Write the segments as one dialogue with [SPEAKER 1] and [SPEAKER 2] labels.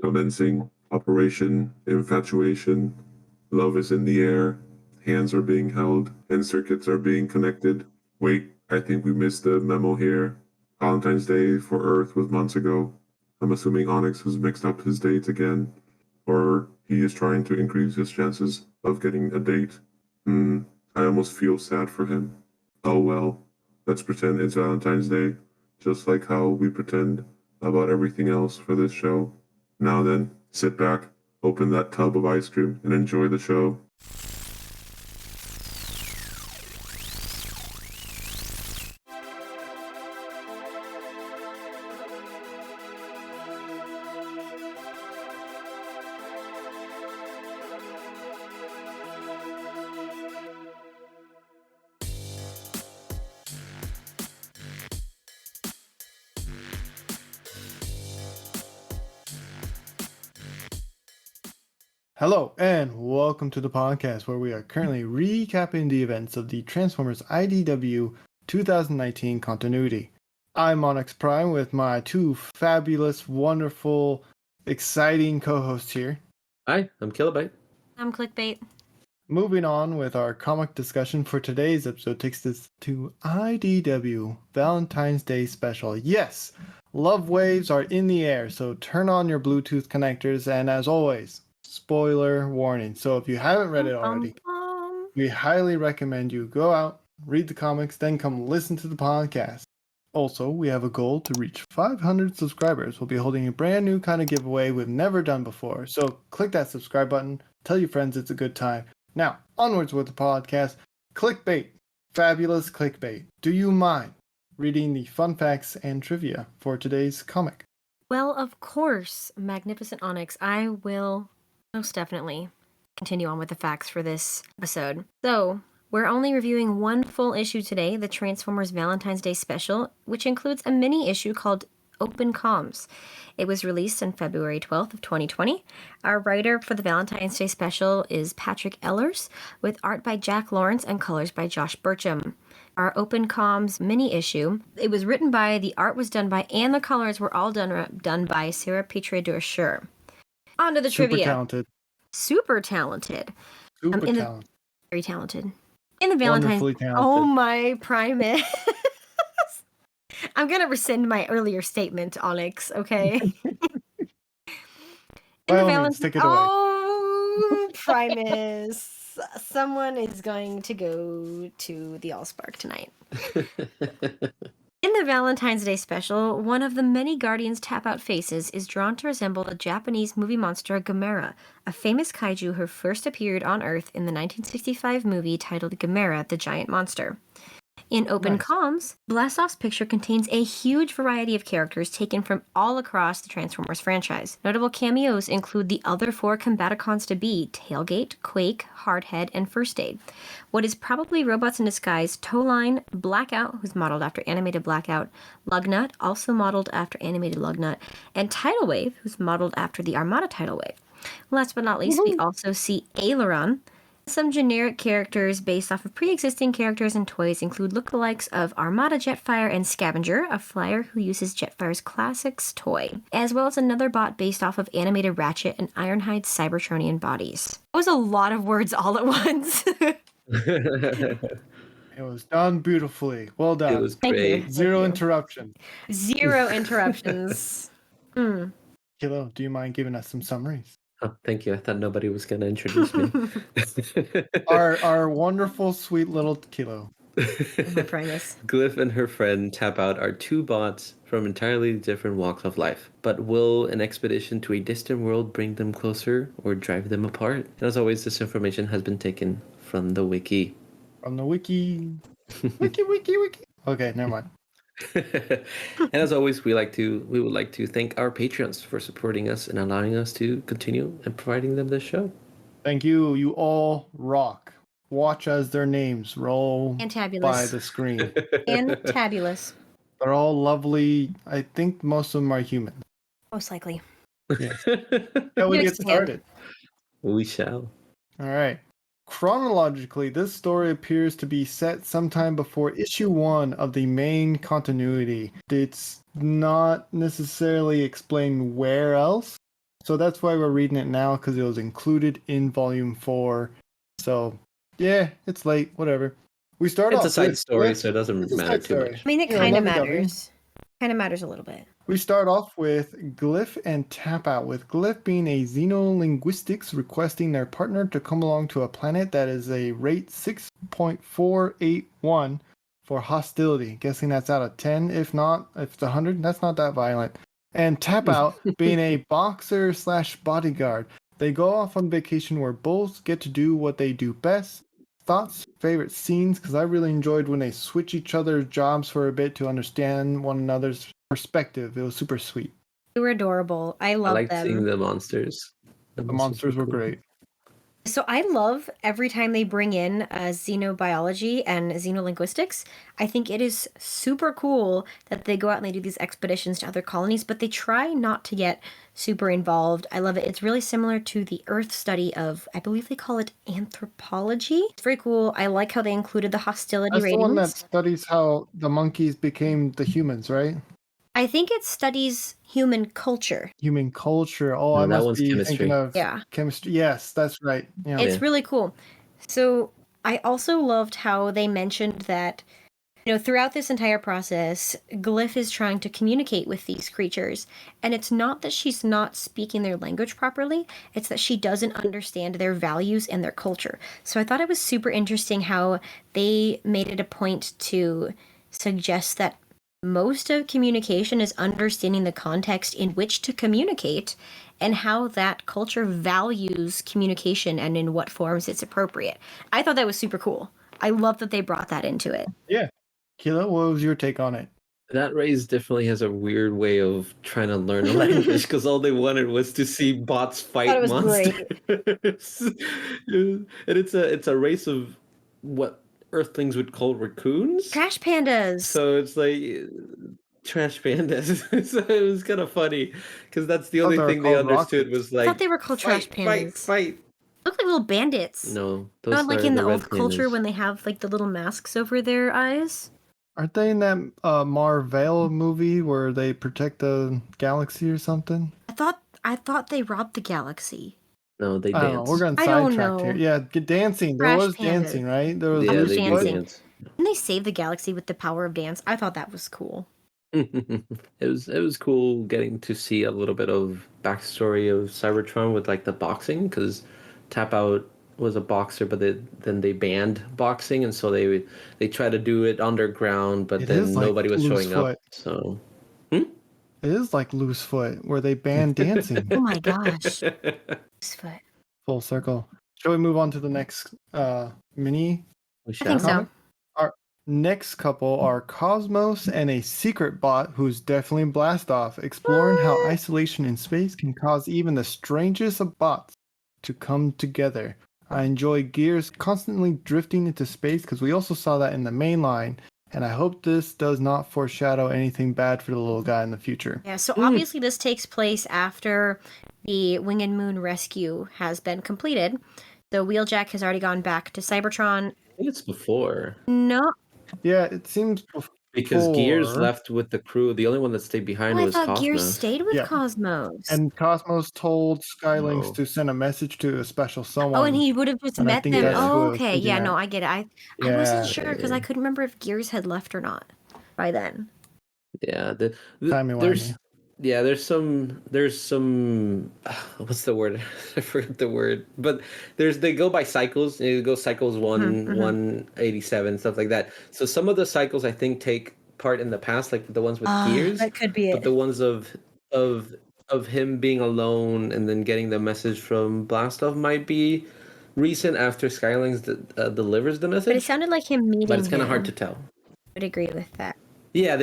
[SPEAKER 1] Commencing Operation Infatuation. Love is in the air. Hands are being held and circuits are being connected. Wait, I think we missed the memo here. Valentine's Day for Earth was months ago. I'm assuming Onyx has mixed up his dates again. Or he is trying to increase his chances of getting a date. I almost feel sad for him. Oh well, let's pretend it's Valentine's Day, just like how we pretend about everything else for this show. Now then, sit back, open that tub of ice cream, and enjoy the show.
[SPEAKER 2] Hello, and welcome to the podcast where we are currently recapping the events of the Transformers IDW 2019 continuity. I'm Onyx Prime with my two fabulous, wonderful, exciting co-hosts here.
[SPEAKER 3] Hi, I'm Killobyte.
[SPEAKER 4] I'm Clickbait.
[SPEAKER 2] Moving on with our comic discussion for today's episode takes us to IDW Valentines Day Special. Yes, love waves are in the air, so turn on your Bluetooth connectors, and as always, spoiler warning. So if you haven't read it already, we highly recommend you go out, read the comics, then come listen to the podcast. Also, we have a goal to reach 500 subscribers. We'll be holding a brand new kind of giveaway we've never done before. So click that subscribe button, tell your friends it's a good time. Now, onwards with the podcast. Clickbait. Fabulous Clickbait. Do you mind reading the fun facts and trivia for today's comic?
[SPEAKER 4] Well, of course, Magnificent Onyx. I will most definitely continue on with the facts for this episode. So, we're only reviewing one full issue today, the Transformers Valentines Day Special, which includes a mini issue called Open Comms. It was released on February 12th of 2020. Our writer for the Valentine's Day Special is Patrick Ellers, with art by Jack Lawrence and colors by Josh Burcham. Our Open Comms mini issue, it was written by, the art was done by, and the colors were all done by Sarah Petrie-Dursher. On to the trivia. Super talented. Very talented. In the Valentine's...
[SPEAKER 2] Wonderfully talented.
[SPEAKER 4] Oh my Primus. I'm going to rescind my earlier statement, Onyx, okay?
[SPEAKER 2] Take it away.
[SPEAKER 4] Oh, Primus. Someone is going to go to the Allspark tonight. In the Valentine's Day Special, one of the many Guardians tap-out faces is drawn to resemble the Japanese movie monster Gamera, a famous kaiju who first appeared on Earth in the 1965 movie titled Gamera, the Giant Monster. In Open Comms, Blastoff's picture contains a huge variety of characters taken from all across the Transformers franchise. Notable cameos include the other four Combaticons to be, Tailgate, Quake, Hardhead, and First Aid. What is probably robots in disguise, Towline, Blackout, who's modeled after animated Blackout, Lugnut, also modeled after animated Lugnut, and Tidal Wave, who's modeled after the Armada Tidal Wave. Last but not least, we also see Aileron. Some generic characters based off of pre-existing characters and toys include lookalikes of Armada Jetfire and Scavenger, a flyer who uses Jetfire's Classics toy, as well as another bot based off of animated Ratchet and Ironhide's Cybertronian bodies. That was a lot of words all at once.
[SPEAKER 2] It was done beautifully. Well done.
[SPEAKER 3] It was great.
[SPEAKER 2] Zero interruptions.
[SPEAKER 4] Zero interruptions.
[SPEAKER 2] Kilo, do you mind giving us some summaries?
[SPEAKER 3] Oh, thank you. I thought nobody was going to introduce me.
[SPEAKER 2] Our wonderful, sweet little Kilo.
[SPEAKER 4] Primus.
[SPEAKER 3] Glyph and her friend tap out are two bots from entirely different walks of life. But will an expedition to a distant world bring them closer or drive them apart? And as always, this information has been taken from the wiki.
[SPEAKER 2] From the wiki. Wiki. Okay, never mind.
[SPEAKER 3] And as always, we would like to thank our patrons for supporting us and allowing us to continue and providing them this show.
[SPEAKER 2] Thank you. You all rock. Watch as their names roll by the screen.
[SPEAKER 4] Fantabulous.
[SPEAKER 2] They're all lovely. I think most of them are human.
[SPEAKER 4] Most likely.
[SPEAKER 2] Yes. Shall we get started?
[SPEAKER 3] We shall.
[SPEAKER 2] All right. Chronologically, this story appears to be set sometime before issue 1 of the main continuity. It's not necessarily explained where else, So that's why we're reading it now, because it was included in Volume 4. So, yeah, it's late, whatever. We start
[SPEAKER 3] It's
[SPEAKER 2] off
[SPEAKER 3] a side
[SPEAKER 2] with
[SPEAKER 3] story,
[SPEAKER 2] Glyph.
[SPEAKER 3] so it doesn't
[SPEAKER 2] It's a
[SPEAKER 3] matter
[SPEAKER 2] side
[SPEAKER 3] too
[SPEAKER 2] story.
[SPEAKER 3] much.
[SPEAKER 4] I mean, it
[SPEAKER 2] Yeah,
[SPEAKER 4] kind of
[SPEAKER 2] lovey-dovey.
[SPEAKER 4] matters. Kind of matters a little bit.
[SPEAKER 2] We start off with Glyph and Tap Out, with Glyph being a xenolinguistics requesting their partner to come along to a planet that is a rate 6.481 for hostility. Guessing that's out of 10. If not, if it's 100, that's not that violent. And Tap Out being a boxer slash bodyguard. They go off on vacation where both get to do what they do best. Thoughts, favorite scenes, because I really enjoyed when they switch each other's jobs for a bit to understand one another's perspective. It was super sweet.
[SPEAKER 4] They were adorable. I
[SPEAKER 3] I
[SPEAKER 4] love
[SPEAKER 3] liked seeing
[SPEAKER 4] them.
[SPEAKER 3] the monsters.
[SPEAKER 2] The monsters were great.
[SPEAKER 4] So I love every time they bring in xenobiology and xenolinguistics. I think it is super cool that they go out and they do these expeditions to other colonies, but they try not to get super involved. I love it. It's really similar to the Earth study of, I believe they call it anthropology. It's very cool. I like how they included the hostility
[SPEAKER 2] That's the one that
[SPEAKER 4] ratings.
[SPEAKER 2] studies how the monkeys became the humans, right?
[SPEAKER 4] I think it studies human culture.
[SPEAKER 2] Human culture. Oh,
[SPEAKER 3] No,
[SPEAKER 2] I
[SPEAKER 3] that
[SPEAKER 2] must
[SPEAKER 3] one's
[SPEAKER 2] be
[SPEAKER 3] chemistry.
[SPEAKER 2] thinking of
[SPEAKER 4] Yeah.
[SPEAKER 2] chemistry. Yes, that's right. Yeah.
[SPEAKER 4] It's
[SPEAKER 3] Yeah.
[SPEAKER 4] really cool. So I also loved how they mentioned that, throughout this entire process, Glyph is trying to communicate with these creatures. And it's not that she's not speaking their language properly, it's that she doesn't understand their values and their culture. So I thought it was super interesting how they made it a point to suggest that most of communication is understanding the context in which to communicate and how that culture values communication and in what forms it's appropriate. I thought that was super cool. I love that they brought that into it.
[SPEAKER 2] Yeah. Kilo, what was your take on it?
[SPEAKER 3] That race definitely has a weird way of trying to learn a language because all they wanted was to see bots fight
[SPEAKER 4] it was
[SPEAKER 3] monsters. And it's a race of what Earthlings would call raccoons.
[SPEAKER 4] Trash pandas.
[SPEAKER 3] So it's like trash pandas. So it was kind of funny because that's the only
[SPEAKER 2] they were
[SPEAKER 3] thing they
[SPEAKER 2] called
[SPEAKER 3] understood
[SPEAKER 2] rockets.
[SPEAKER 3] was like.
[SPEAKER 4] I thought they were called trash pandas.
[SPEAKER 3] Fight.
[SPEAKER 4] Look like little bandits.
[SPEAKER 3] No, those
[SPEAKER 4] Not like
[SPEAKER 3] are
[SPEAKER 4] in the
[SPEAKER 3] red
[SPEAKER 4] old culture
[SPEAKER 3] pandas.
[SPEAKER 4] when they have like the little masks over their eyes.
[SPEAKER 2] Aren't they in that Marvel movie where they protect the galaxy or something?
[SPEAKER 4] I thought they robbed the galaxy.
[SPEAKER 3] No, they
[SPEAKER 2] I don't know.
[SPEAKER 3] dance.
[SPEAKER 2] We're getting
[SPEAKER 4] I don't
[SPEAKER 2] sidetracked here.
[SPEAKER 4] know.
[SPEAKER 2] Yeah, dancing. There
[SPEAKER 4] Trash
[SPEAKER 2] was
[SPEAKER 4] pandas.
[SPEAKER 2] dancing, right? There was
[SPEAKER 3] Yeah,
[SPEAKER 4] was
[SPEAKER 3] they do
[SPEAKER 4] dancing.
[SPEAKER 3] dance.
[SPEAKER 4] Didn't they save the galaxy with the power of dance? I thought that was cool.
[SPEAKER 3] It was cool getting to see a little bit of backstory of Cybertron with like the boxing because Tap Out was a boxer, but then they banned boxing, and so they tried to do it underground, but
[SPEAKER 2] It
[SPEAKER 3] then
[SPEAKER 2] is like
[SPEAKER 3] nobody was
[SPEAKER 2] loose
[SPEAKER 3] showing
[SPEAKER 2] foot.
[SPEAKER 3] up. So
[SPEAKER 2] It is like Loose Foot, where they ban dancing.
[SPEAKER 4] Oh my gosh. Foot.
[SPEAKER 2] Full circle. Shall we move on to the next mini?
[SPEAKER 3] we
[SPEAKER 4] I
[SPEAKER 3] shall.
[SPEAKER 4] think so.
[SPEAKER 2] comic? Our next couple are Cosmos and a secret bot who's definitely Blast Off, exploring how isolation in space can cause even the strangest of bots to come together. I enjoy Gears constantly drifting into space because we also saw that in the main line, and I hope this does not foreshadow anything bad for the little guy in the future.
[SPEAKER 4] Yeah, so obviously this takes place after the Wing and Moon rescue has been completed. So Wheeljack has already gone back to Cybertron.
[SPEAKER 3] I think it's before
[SPEAKER 4] No,
[SPEAKER 2] Yeah, it seems before.
[SPEAKER 3] because Gears left with the crew. The only one that stayed behind
[SPEAKER 4] I
[SPEAKER 3] was
[SPEAKER 4] thought Gears
[SPEAKER 3] Cosmos.
[SPEAKER 4] stayed with
[SPEAKER 2] Yeah.
[SPEAKER 4] Cosmos.
[SPEAKER 2] And Cosmos told Skylinks
[SPEAKER 3] No.
[SPEAKER 2] to send a message to a special someone.
[SPEAKER 4] Oh, and he would have just
[SPEAKER 2] And I
[SPEAKER 4] met
[SPEAKER 2] think
[SPEAKER 4] them.
[SPEAKER 3] that's
[SPEAKER 2] who I
[SPEAKER 4] Oh,
[SPEAKER 2] was
[SPEAKER 4] okay.
[SPEAKER 2] thinking
[SPEAKER 4] Yeah,
[SPEAKER 2] at.
[SPEAKER 4] no, I get it. I
[SPEAKER 2] Yeah.
[SPEAKER 4] wasn't sure because I couldn't remember if Gears had left or not by then.
[SPEAKER 3] Yeah,
[SPEAKER 2] Timey-wimey.
[SPEAKER 3] there's some what's the word? I forget the word. But they go by cycles. They go cycles 187, stuff like that. So some of the cycles I think take part in the past, like the ones with Gears.
[SPEAKER 4] That could be
[SPEAKER 3] But the ones of him being alone and then getting the message from Blastoff might be recent after Skylings delivers the
[SPEAKER 4] But it
[SPEAKER 3] message.
[SPEAKER 4] sounded like him meeting
[SPEAKER 3] But it's kind of
[SPEAKER 4] him.
[SPEAKER 3] hard to tell.
[SPEAKER 4] I would agree with that.
[SPEAKER 3] Yeah,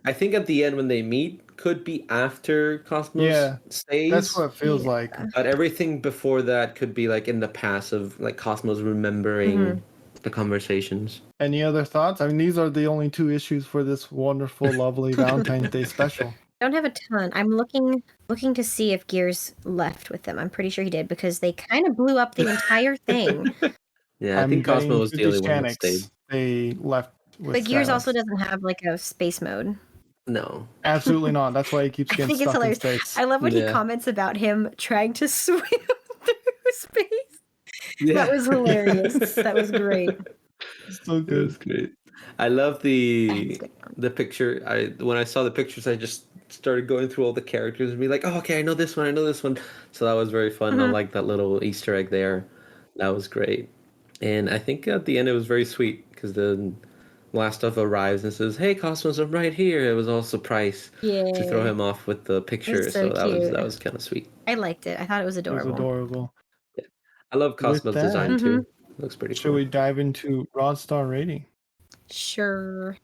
[SPEAKER 3] I think at the end when they meet could be after Cosmos stays.
[SPEAKER 2] That's what it feels like.
[SPEAKER 3] But everything before that could be like in the past of like Cosmos remembering the conversations.
[SPEAKER 2] Any other thoughts? I mean, these are the only two issues for this wonderful, lovely Valentine's Day special.
[SPEAKER 4] I don't have a ton. I'm looking to see if Gears left with them. I'm pretty sure he did because they kind of blew up the entire thing.
[SPEAKER 3] Yeah, I
[SPEAKER 2] I'm
[SPEAKER 3] think
[SPEAKER 2] betting
[SPEAKER 3] Cosmo was the only one that
[SPEAKER 2] Fujishanics,
[SPEAKER 3] stayed.
[SPEAKER 2] They left with
[SPEAKER 4] But Gears
[SPEAKER 2] Skylinks.
[SPEAKER 4] also doesn't have like a space mode.
[SPEAKER 3] No.
[SPEAKER 2] Absolutely not. That's why he keeps
[SPEAKER 4] I
[SPEAKER 2] getting
[SPEAKER 4] think it's
[SPEAKER 2] stuck in
[SPEAKER 4] hilarious.
[SPEAKER 2] space.
[SPEAKER 4] I love when he
[SPEAKER 3] Yeah.
[SPEAKER 4] comments about him trying to swim through space.
[SPEAKER 3] Yeah.
[SPEAKER 4] That was hilarious. That was great.
[SPEAKER 2] So
[SPEAKER 3] It
[SPEAKER 2] good.
[SPEAKER 3] was great. I love the picture. When I saw the pictures, I just started going through all the characters and be like, oh, okay, I know this one, I know this one. So that was very fun. I
[SPEAKER 4] Mhm.
[SPEAKER 3] like that little Easter egg there. That was great. And I think at the end it was very sweet because the last stuff arrives and says, "Hey, Cosmos, I'm right here." It was all surprise to throw
[SPEAKER 4] Yeah.
[SPEAKER 3] him off with the picture.
[SPEAKER 4] so
[SPEAKER 3] So that was
[SPEAKER 4] cute.
[SPEAKER 3] kind of sweet.
[SPEAKER 4] I liked it. I thought it was
[SPEAKER 2] It was
[SPEAKER 4] adorable.
[SPEAKER 2] adorable.
[SPEAKER 3] Yeah. I love
[SPEAKER 2] With
[SPEAKER 3] Cosmos
[SPEAKER 2] that,
[SPEAKER 3] design too. Looks pretty
[SPEAKER 2] should
[SPEAKER 3] cool.
[SPEAKER 2] we dive into Rod Star rating?
[SPEAKER 4] Sure.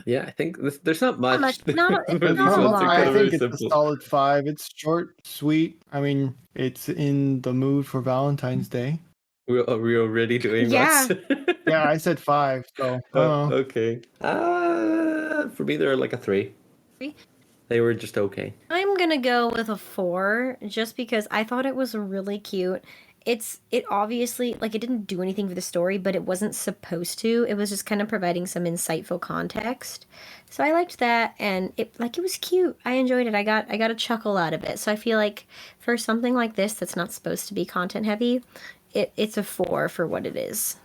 [SPEAKER 3] Yeah, I think there's not much.
[SPEAKER 4] much. Not a-
[SPEAKER 3] For
[SPEAKER 4] not
[SPEAKER 3] these
[SPEAKER 4] a
[SPEAKER 3] ones are
[SPEAKER 4] lot.
[SPEAKER 3] kind
[SPEAKER 2] I
[SPEAKER 3] of very
[SPEAKER 2] think it's a
[SPEAKER 3] simple.
[SPEAKER 2] solid 5. It's short, sweet. I mean, it's in the mood for Valentine's Day.
[SPEAKER 3] We're already doing
[SPEAKER 4] Yeah.
[SPEAKER 3] Ross.
[SPEAKER 2] Yeah, I said 5, so I don't know.
[SPEAKER 3] Okay. For me, they're like a 3.
[SPEAKER 4] 3?
[SPEAKER 3] They were just okay.
[SPEAKER 4] I'm gonna go with a 4 just because I thought it was really cute. It obviously like it didn't do anything for the story, but it wasn't supposed to. It was just kind of providing some insightful context. So I liked that, and it was cute. I enjoyed it. I got a chuckle out of it. So I feel like for something like this that's not supposed to be content heavy, it's a 4 for what it is.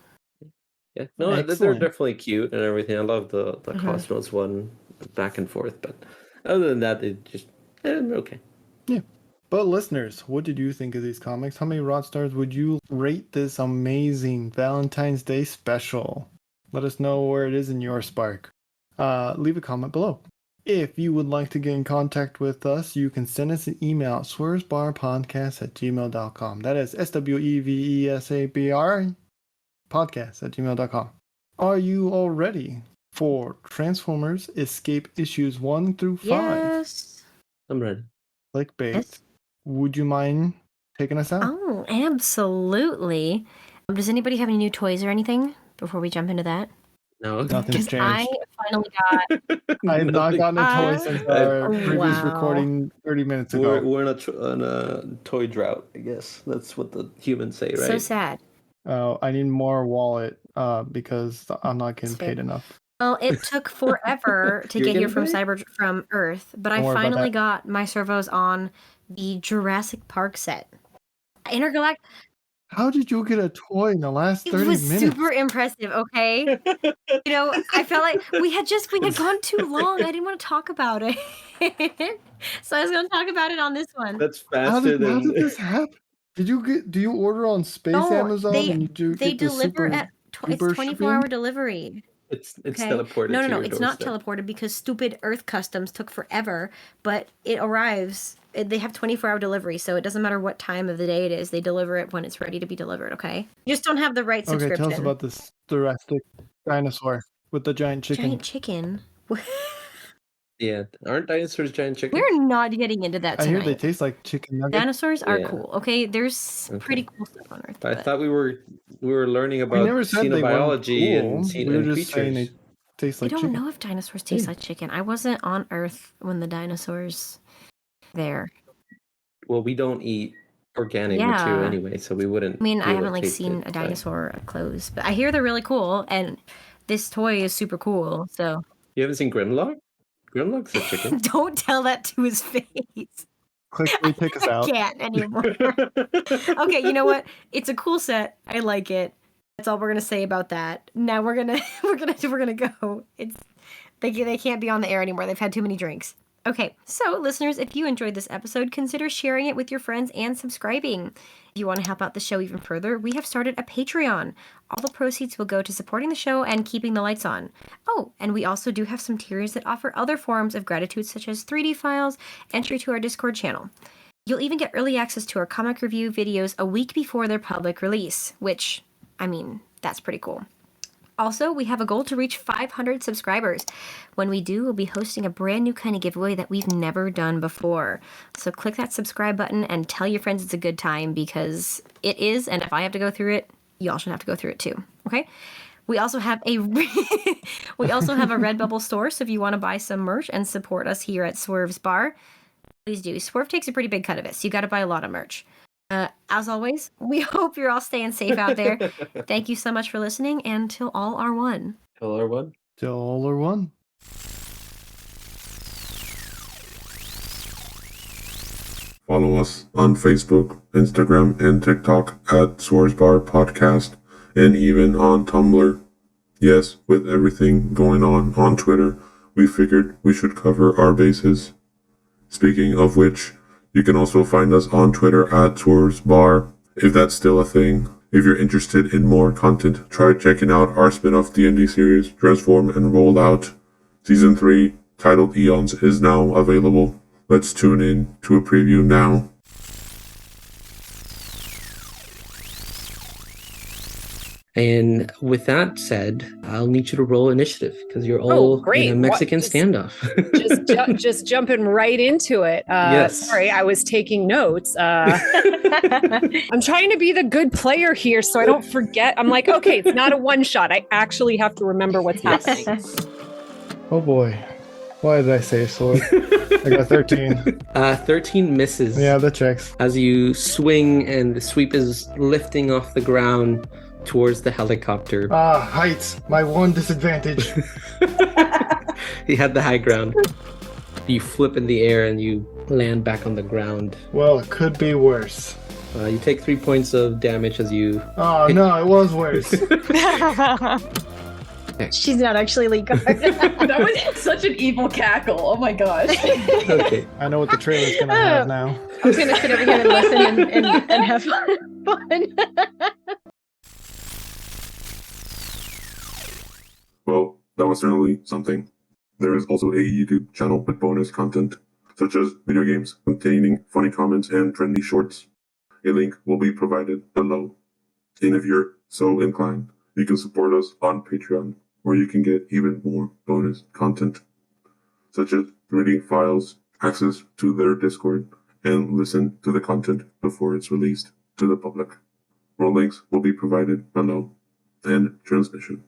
[SPEAKER 3] Yeah, no, they're
[SPEAKER 2] Excellent.
[SPEAKER 3] definitely cute and everything. I love the
[SPEAKER 4] Mhm.
[SPEAKER 3] Cosmos one back and forth, but other than that, they just okay.
[SPEAKER 2] But listeners, what did you think of these comics? How many Rod Stars would you rate this amazing Valentine's Day special? Let us know where it is in your spark. Leave a comment below. If you would like to get in contact with us, you can send us an email at swervesbarpodcast@gmail.com. That is SWEVESABR podcast@gmail.com. Are you all ready for Transformers Escape issues 1 through 5?
[SPEAKER 4] Yes.
[SPEAKER 3] I'm ready.
[SPEAKER 2] Clickbait.
[SPEAKER 4] Yes.
[SPEAKER 2] Would you mind taking us out?
[SPEAKER 4] Oh, absolutely. Does anybody have any new toys or anything before we jump into that?
[SPEAKER 3] No,
[SPEAKER 2] Nothing's
[SPEAKER 4] Because I
[SPEAKER 2] changed.
[SPEAKER 4] finally got.
[SPEAKER 2] I have not gotten a toy
[SPEAKER 4] Uh,
[SPEAKER 2] since our previous
[SPEAKER 4] wow.
[SPEAKER 2] recording 30 minutes
[SPEAKER 3] We're
[SPEAKER 2] ago.
[SPEAKER 3] on a toy drought, I guess. That's what the humans say, right?
[SPEAKER 4] So sad.
[SPEAKER 2] I need more wallet because I'm not getting
[SPEAKER 4] That's fair.
[SPEAKER 2] paid enough.
[SPEAKER 4] Well, it took forever to
[SPEAKER 3] You're
[SPEAKER 4] get here
[SPEAKER 3] getting
[SPEAKER 4] from Earth, but I
[SPEAKER 2] Don't worry about
[SPEAKER 4] finally
[SPEAKER 2] that.
[SPEAKER 4] got my servos on the Jurassic Park set. Intergalactic.
[SPEAKER 2] How did you get a toy in the last
[SPEAKER 4] It
[SPEAKER 2] 30
[SPEAKER 4] was
[SPEAKER 2] minutes?
[SPEAKER 4] super impressive. Okay, I felt like we had gone too long. I didn't want to talk about it, so I was going to talk about it on this one.
[SPEAKER 3] That's
[SPEAKER 2] How
[SPEAKER 3] faster
[SPEAKER 2] did
[SPEAKER 3] than.
[SPEAKER 2] this happen? Do you order on Space
[SPEAKER 4] No,
[SPEAKER 2] Amazon and you do
[SPEAKER 4] they
[SPEAKER 2] get the
[SPEAKER 4] deliver
[SPEAKER 2] super
[SPEAKER 4] at it's
[SPEAKER 2] duper
[SPEAKER 4] 24-hour
[SPEAKER 2] shipping?
[SPEAKER 4] delivery.
[SPEAKER 3] It's
[SPEAKER 4] Okay.
[SPEAKER 3] teleported
[SPEAKER 4] No,
[SPEAKER 3] to your
[SPEAKER 4] it's not
[SPEAKER 3] doorstep.
[SPEAKER 4] teleported because stupid Earth customs took forever, but it arrives. They have 24-hour delivery, so it doesn't matter what time of the day it is. They deliver it when it's ready to be delivered, okay? You just don't have the right
[SPEAKER 2] Okay,
[SPEAKER 4] subscription.
[SPEAKER 2] tell us about this Jurassic dinosaur with the giant chicken.
[SPEAKER 4] Giant chicken.
[SPEAKER 3] Yeah, aren't dinosaurs giant chickens?
[SPEAKER 4] We're not getting into that
[SPEAKER 2] I hear
[SPEAKER 4] tonight.
[SPEAKER 2] they taste like chicken nuggets.
[SPEAKER 4] Dinosaurs are
[SPEAKER 3] Yeah.
[SPEAKER 4] cool, okay? There's
[SPEAKER 3] Okay.
[SPEAKER 4] pretty cool stuff on Earth.
[SPEAKER 3] I
[SPEAKER 4] but-
[SPEAKER 3] thought we were learning
[SPEAKER 2] We
[SPEAKER 3] about
[SPEAKER 2] never said they weren't
[SPEAKER 3] xenobiology
[SPEAKER 2] cool.
[SPEAKER 3] and
[SPEAKER 2] We were just saying
[SPEAKER 3] creatures.
[SPEAKER 2] they taste
[SPEAKER 4] I
[SPEAKER 2] like
[SPEAKER 4] don't
[SPEAKER 2] chicken.
[SPEAKER 4] know if dinosaurs taste like chicken. I wasn't on Earth when the dinosaurs there.
[SPEAKER 3] Well, we don't eat organic
[SPEAKER 4] Yeah.
[SPEAKER 3] material anyway, so we wouldn't.
[SPEAKER 4] I mean,
[SPEAKER 3] be
[SPEAKER 4] I
[SPEAKER 3] able
[SPEAKER 4] haven't
[SPEAKER 3] to taste
[SPEAKER 4] seen
[SPEAKER 3] it,
[SPEAKER 4] a
[SPEAKER 3] but-
[SPEAKER 4] dinosaur up close, but I hear they're really cool, and this toy is super cool. So
[SPEAKER 3] You haven't seen Grimlock? Grimlock's a chicken.
[SPEAKER 4] don't tell that to his face.
[SPEAKER 2] Quickly take us
[SPEAKER 4] I
[SPEAKER 2] out.
[SPEAKER 4] can't anymore. Okay, you know what? It's a cool set. I like it. That's all we're gonna say about that. Now we're gonna go. They can't be on the air anymore. They've had too many drinks. Okay, so listeners, if you enjoyed this episode, consider sharing it with your friends and subscribing. If you want to help out the show even further, we have started a Patreon. All the proceeds will go to supporting the show and keeping the lights on. Oh, and we also do have some tiers that offer other forms of gratitude, such as 3D files, entry to our Discord channel. You'll even get early access to our comic review videos a week before their public release, which, I mean, that's pretty cool. Also, we have a goal to reach 500 subscribers. When we do, we'll be hosting a brand new kind of giveaway that we've never done before. So click that subscribe button and tell your friends it's a good time, because it is, and if I have to go through it, y'all should have to go through it too. Okay? We also have a Redbubble store, so if you want to buy some merch and support us here at Swerve's Bar, please do. Swerve takes a pretty big cut of it, so you got to buy a lot of merch. As always, we hope you're all staying safe out there. Thank you so much for listening, and till all are one.
[SPEAKER 3] Hello, everyone.
[SPEAKER 2] Till all are one.
[SPEAKER 1] Follow us on Facebook, Instagram, and TikTok at Swerve Podcast, and even on Tumblr. Yes, with everything going on Twitter, we figured we should cover our bases. Speaking of which, you can also find us on Twitter at SwervesBar, if that's still a thing. If you're interested in more content, try checking out our spin-off D&D series, Transform and Roll Out. Season 3, titled Eons, is now available. Let's tune in to a preview now.
[SPEAKER 3] And with that said, I'll need you to roll initiative because you're all
[SPEAKER 5] great.
[SPEAKER 3] in a Mexican standoff.
[SPEAKER 5] just jumping right into it.
[SPEAKER 3] Yes.
[SPEAKER 5] Sorry, I was taking notes. I'm trying to be the good player here so I don't forget. I'm like, okay, it's not a one shot. I actually have to remember what's happening.
[SPEAKER 2] Oh boy. Why did I say sword? I got 13.
[SPEAKER 3] 13 misses.
[SPEAKER 2] Yeah, that checks.
[SPEAKER 3] As you swing and the sweep is lifting off the ground towards the helicopter.
[SPEAKER 2] Heights. My one disadvantage.
[SPEAKER 3] He had the high ground. You flip in the air and you land back on the ground.
[SPEAKER 2] Well, it could be worse.
[SPEAKER 3] You take 3 points of damage as you...
[SPEAKER 2] Oh, no, it was worse.
[SPEAKER 4] She's not actually Lee Guard.
[SPEAKER 6] That was such an evil cackle. Oh my gosh.
[SPEAKER 3] Okay.
[SPEAKER 2] I know what the trailer's going to have now.
[SPEAKER 4] I'm going to sit over here and listen and have fun.
[SPEAKER 1] Well, that was certainly something. There is also a YouTube channel with bonus content, such as video games containing funny comments and trendy shorts. A link will be provided below. And if you're so inclined, you can support us on Patreon, where you can get even more bonus content, such as reading files, access to their Discord, and listen to the content before it's released to the public. More links will be provided below. End transmission.